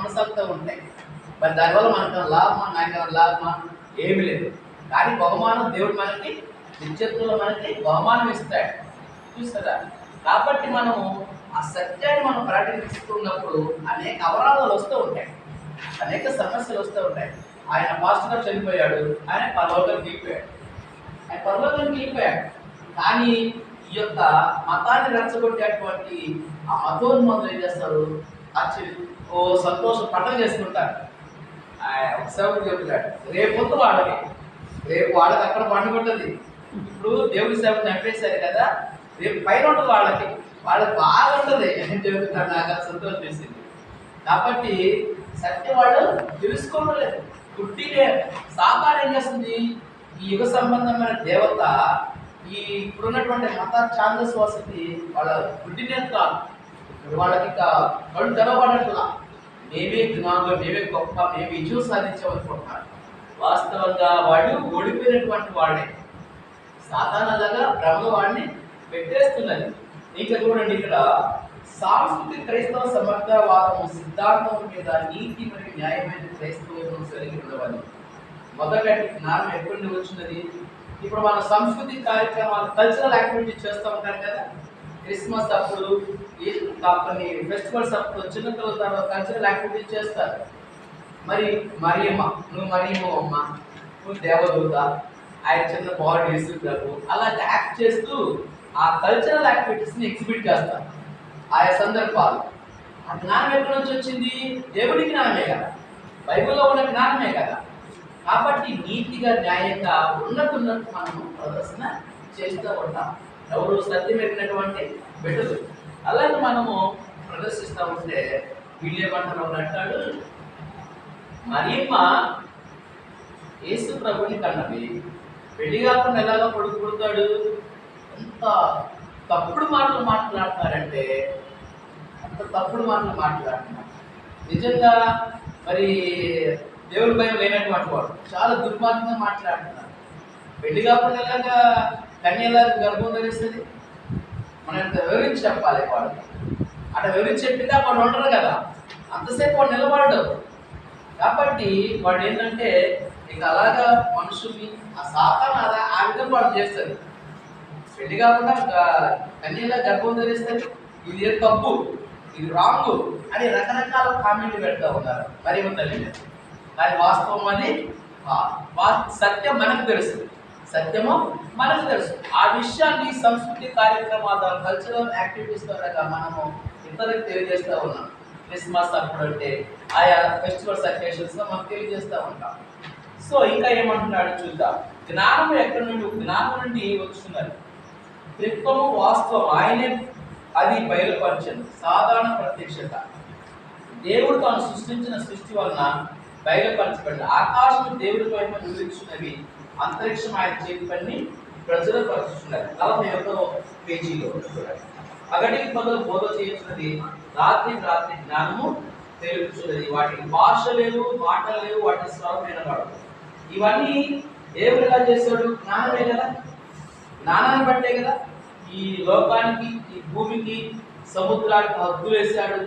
కొనసాగుతూ ఉంటాయి. మరి దానివల్ల మనకు లాభమా, నాకేమైనా లాభమా? ఏమి లేదు. కానీ బహుమానం దేవుడు మనకి నిత్యత్వంలో మనకి బహుమానం ఇస్తాడు. చూస్తారా? కాబట్టి మనము ఆ సత్యాన్ని మనం ప్రకటిస్తున్నప్పుడు అనేక అవరాధాలు వస్తూ ఉంటాయి, అనేక సమస్యలు వస్తూ ఉంటాయి. ఆయన పాస్టర్ గారు చనిపోయాడు, ఆయన పరలోకానికి వెళ్ళిపోయాడు, ఆయన పరలోకానికి వెళ్ళిపోయాడు. కానీ ఈ యొక్క మతాన్ని రెచ్చగొట్టేటువంటి ఆ మతోన్మాదులు ఏం చేస్తారు? ఓ సంతోషం పండుగ చేసుకుంటారు. ఒక సేవకుడు చెప్తాడు, రేపు వాళ్ళకి అక్కడ పండుగ ఉంటుంది. ఇప్పుడు దేవుడి సేవకు చంపేశారు కదా, రేపు పైన ఉంటుంది వాళ్ళకి బాగా ఉంటుంది అని చెబుతున్నాడు. నాకు అది సంతోషం వేసింది. కాబట్టి సత్యం వాళ్ళు తెలుసుకోవడం లేదు. గుడ్డినే సాతాను ఏం చేస్తుంది? ఈ యుగ సంబంధమైన దేవత ఈ ఇప్పుడున్నటువంటి మత ఛాందస్వాసకి వాళ్ళ గుడ్డినే కాదు, వాళ్ళకి కళ్ళు తెరవబడట్లా. మేమే జ్ఞానం, మేమే గొప్ప, మేము విజయం సాధించామనుకుంటున్నారు. వాస్తవంగా వాడు ఓడిపోయినటువంటి వాడే. సాధారణంగా బ్రహ్మ వాడిని పెట్టేస్తున్నది. ఇంకా చూడండి, ఇక్కడ సాంస్కృతిక క్రైస్తవ సమర్థవాదము సిద్ధాంతం మీద నీతి మరియు న్యాయమైన క్రైస్తవం కలిగి ఉండవాలి. మొదటి జ్ఞానం ఎక్కడి నుండి వచ్చినది? ఇప్పుడు మన సంస్కృతి కార్యక్రమాలు, కల్చరల్ యాక్టివిటీ చేస్తూ ఉంటారు కదా. క్రిస్మస్ అప్పుడు, కొన్ని ఫెస్టివల్స్ అప్పుడు చిన్నపిల్లల తర్వాత కల్చరల్ యాక్టివిటీ చేస్తారు. మరి మరియమ్మ, నువ్వు మరియమ్మ అమ్మ, నువ్వు దేవదూత, ఆయన చిన్న బాడీస్ ప్రభు, అలా యాక్ట్ చేస్తూ ఆ కల్చరల్ యాక్టివిటీస్ని ఎగ్జిబిట్ చేస్తారు ఆయా సందర్భాలు. ఆ జ్ఞానం ఎక్కడి నుంచి వచ్చింది? దేవుడి జ్ఞానమే కదా, బైబిల్లో ఉన్న జ్ఞానమే కదా. కాబట్టి నీతిగా న్యాయంగా ఉన్నట్టు మనము ప్రదర్శన చేస్తూ ఉంటాం. ఎవరు సత్యం ఎరిగినటువంటి బిడ్డలు అలాగే మనము ప్రదర్శిస్తూ ఉంటే వీళ్ళేమంటారు అంటాడు, మరియమ్మ యేసు ప్రభుని కన్నది, పెళ్లి కాకుండా ఎలాగో కొడుకు పుడతాడు. ఎంత తప్పుడు మాటలు మాట్లాడతారంటే అంత తప్పుడు మాటలు మాట్లాడుతున్నారు. నిజంగా మరి దేవుడి భయం లేనటువంటి వాడు చాలా దుర్మార్గంగా మాట్లాడుతున్నారు. పెళ్లి కాకుండా ఎలాగా కన్యలా గర్భం ధరిస్తుంది? మనం వివరించి చెప్పాలి. వాడు అట్లా వివరించి చెప్పితే వాడు ఉండరు కదా, అంతసేపు వాడు నిలబడడు. కాబట్టి వాడు ఏంటంటే ఇక అలాగా మనుషుల్ని ఆ సాతాను అలా ఆ విధంగా వాడు చేస్తారు. పెళ్లి కాకుండా కన్యలా గర్భం ధరిస్తారు, ఇది ఏ తప్పు, ఇది రాంగు అని రకరకాల కామెంట్లు పెడతా ఉన్నారు మరి తల్లి. కానీ వాస్తవం అది సత్యం మనకు తెలుసు, సత్యము మనకు తెలుసు. ఆ విషయాన్ని సంస్కృతి కార్యక్రమాల కల్చరల్ యాక్టివిటీస్ ద్వారా మనము ఇతరులకు తెలియజేస్తూ ఉన్నాం. క్రిస్మస్ అప్పుడు అంటే ఆయా ఫెస్టివల్స్ అకేషన్స్లో మనం తెలియజేస్తూ ఉంటాం. సో ఇంకా ఏమంటున్నాడు చూద్దాం. జ్ఞానం ఎక్కడి నుండి? జ్ఞానం నుండి వస్తున్నది. త్రిత్వము వాస్తవం, ఆయనే అది బయలుపరచను. సాధారణ ప్రత్యక్షత దేవుడు తాను సృష్టించిన సృష్టి వలన బయలుపరచబడింది. ఆకాశం దేవుడి వైపు నిరీక్షించినవి, అంతరిక్షం ఆయన చేతి పని ప్రజలు పరుచుతున్నారు. 41వ పేజీలో అగటికి మొదలు బోధ చేయించినది, రాత్రి జ్ఞానము తెలుపుతున్నది. వాటికి భాష లేవు, మాటలు లేవు, వాటి స్వరం వినబడదు. ఇవన్నీ దేవుడు ఎలా చేశాడు? జ్ఞానమే కదా, జ్ఞానాన్ని బట్టే కదా ఈ లోకానికి, ఈ భూమికి, సముద్రానికి హద్దులు వేశాడు.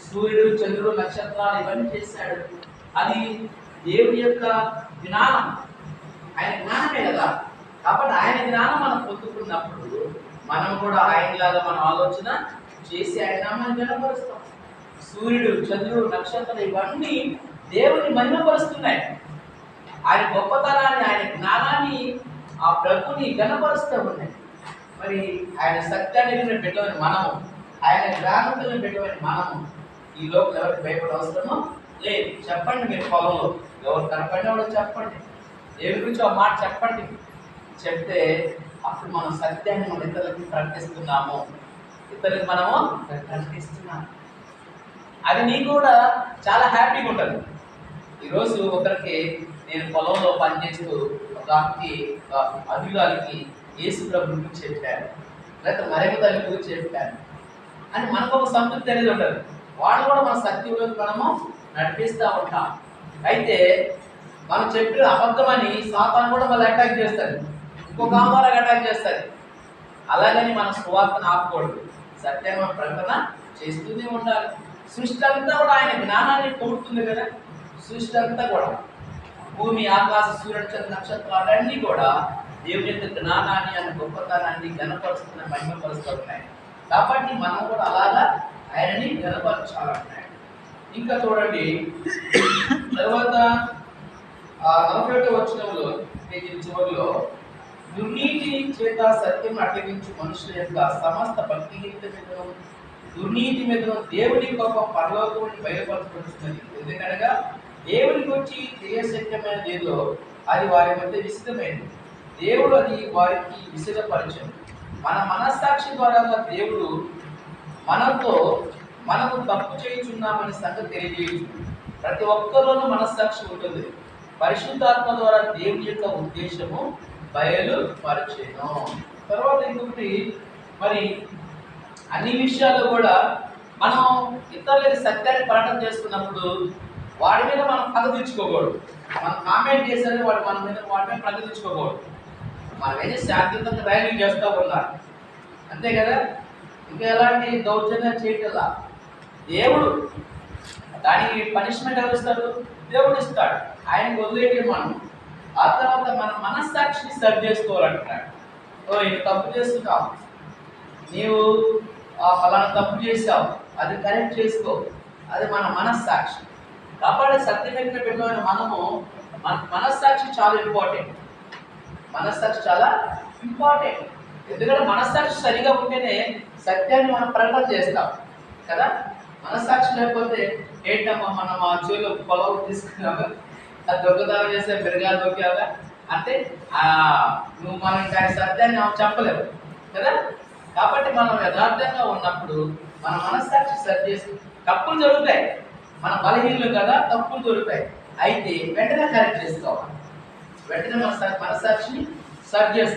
సూర్యుడు, చంద్రుడు, నక్షత్రాలు ఇవన్నీ చేశాడు. అది దేవుడి యొక్క జ్ఞానం, ఆయన జ్ఞానమే కదా. కాబట్టి ఆయన జ్ఞానం మనం పొందుకున్నప్పుడు మనం కూడా ఆయనలాగా మనం ఆలోచన చేసి ఆయన నామాన్ని గణపరుస్తాం. సూర్యుడు, చంద్రుడు, నక్షత్రాలు ఇవన్నీ దేవుని మహిమపరుస్తున్నాయి. ఆయన గొప్పతనాన్ని, ఆయన జ్ఞానాన్ని, ఆ ప్రభుని గణపరుస్తూ ఉన్నాయి. మరి ఆయన సత్యాన్ని పెట్టమని మనము, ఆయన జ్ఞానంతో పెట్టమని మనము ఈ లోపల ఎవరికి భయపడే అవసరమో లేదు. చెప్పండి, మీరు పొలంలో ఎవరు కనపడినవాడో చెప్పండి, దేవుడి గురించి ఒక మాట చెప్పండి. చెప్తే అప్పుడు మనం సత్యాన్ని మన ఇతరులకి ప్రకటిస్తున్నాము, ఇతరులకు మనము ప్రకటిస్తున్నాము. అది నీకు కూడా చాలా హ్యాపీగా ఉంటుంది. ఈరోజు ఒకరికి నేను పొలంలో పనిచేస్తూ ఒక అధికారికి యేసు ప్రభు గురించి చెప్పాను, లేకపోతే మరొక తల్లి గురించి చెప్పాను అని మనకు ఒక సంతృప్తి అనేది ఉంటుంది. వాళ్ళు కూడా మన సత్యంలోకి మనము నడిపిస్తూ ఉంటాం. అయితే మనం చెప్పిన అబద్ధమని సాతాను కూడా మళ్ళీ అటాక్ చేస్తారు, ఇంకొక ఆమారాగా అటాక్ చేస్తారు. అలాగని మన సువార్తను ఆపకూడదు, సత్యాన్ని ప్రకటన చేస్తూనే ఉండాలి. సృష్టి అంతా కూడా ఆయన జ్ఞానాన్ని పొగుడుతుంది కదా. సృష్టి అంతా కూడా భూమి, ఆకాశ, సూర్యుడు, నక్షత్రాలు అన్నీ కూడా దేవుని యొక్క జ్ఞానాన్ని, ఆయన గొప్పతనాన్ని ఘనపరుస్తున్న, మహిమపరుస్తూ ఉన్నాయి. కాబట్టి మనం కూడా అలాగా ఆయనని ఘనపరచాలంటున్నాడు. ఇంకా చూడండి తర్వాత 41వ వచనంలో పేజీ చివరిలో, దుర్నీతి చేత సత్యం అడ్డగించు మనుషుల యొక్క సమస్త భక్తిహీనత మీదను దుర్నీతి మీదను దేవుని కోపం పరలోకం బయలుపరచబడుతున్నది. ఎందుకనగా దేవునికి వచ్చి తెలియశక్యమైనది ఏదో అది వారి మధ్య విసిదమైనది, దేవుడు అది వారికి విసిదపరచను. మన మనస్సాక్షి ద్వారా దేవుడు మనము తప్పు చేయుచున్నామని సంగతి తెలియజేయచ్చు. ప్రతి ఒక్కరిలోనూ మనస్సాక్షి ఉంటుంది. పరిశుద్ధాత్మ ద్వారా దేవుని యొక్క ఉద్దేశము బయలుపరచెను. తర్వాత ఇంకొకటి, మరి అన్ని విషయాల్లో కూడా మనం ఇతరులకి సత్యాన్ని ప్రకటన చేస్తున్నప్పుడు వాడి మీద మనం పగ తీర్చుకోకూడదు. మనం కామెంట్ చేసేది వాడి మీద పగ తీర్చుకోకూడదు. మనం ఏదో శాంతియుతంగా రైలింగ్ చేస్తూ ఉన్నారు అంతే కదా. ఇంకా ఎలాంటి దౌర్జన్యం చేయటలా. దేవుడు దానికి పనిష్మెంట్ ఎవరు ఇస్తాడు? దేవుడు ఇస్తాడు. ఆయనకు వదిలేటి మనం. ఆ తర్వాత మన మనస్సాక్షిని సరి చేసుకోవాలంటున్నాడు. ఇది తప్పు చేస్తున్నావు, నీవు ఫలానా తప్పు చేసావు, అది కరెక్ట్ చేసుకో. అది మన మనస్సాక్షి. కాబట్టి సత్యమైన బిడ్డలైన మనము మన మనస్సాక్షి చాలా ఇంపార్టెంట్. మనస్సాక్షి చాలా ఇంపార్టెంట్. ఎందుకంటే మనస్సాక్షి సరిగా ఉంటేనే సత్యాన్ని మనం ప్రకటన చేస్తాం కదా. మనస్సాక్షి లేకపోతే ఏంటమ్మా, మనం ఆ చెవులో పొలం తీసుకున్నాగా, అది దొంగతనం చేస్తే మెరుగాలు దొక్కావుగా అంటే నువ్వు మనం కానీ సత్యాన్ని చెప్పలేవు కదా. కాబట్టి మనం యథార్థంగా ఉన్నప్పుడు మన మనస్సాక్షి సరి చేసి, తప్పులు జరుగుతాయి, మన బలహీనలు కదా, తప్పులు జరుగుతాయి. అయితే వెంటనే కరెక్ట్ చేసుకోవాలి. వెంటనే మన మనస్సాక్షిని సరి చేసుకోవాలి.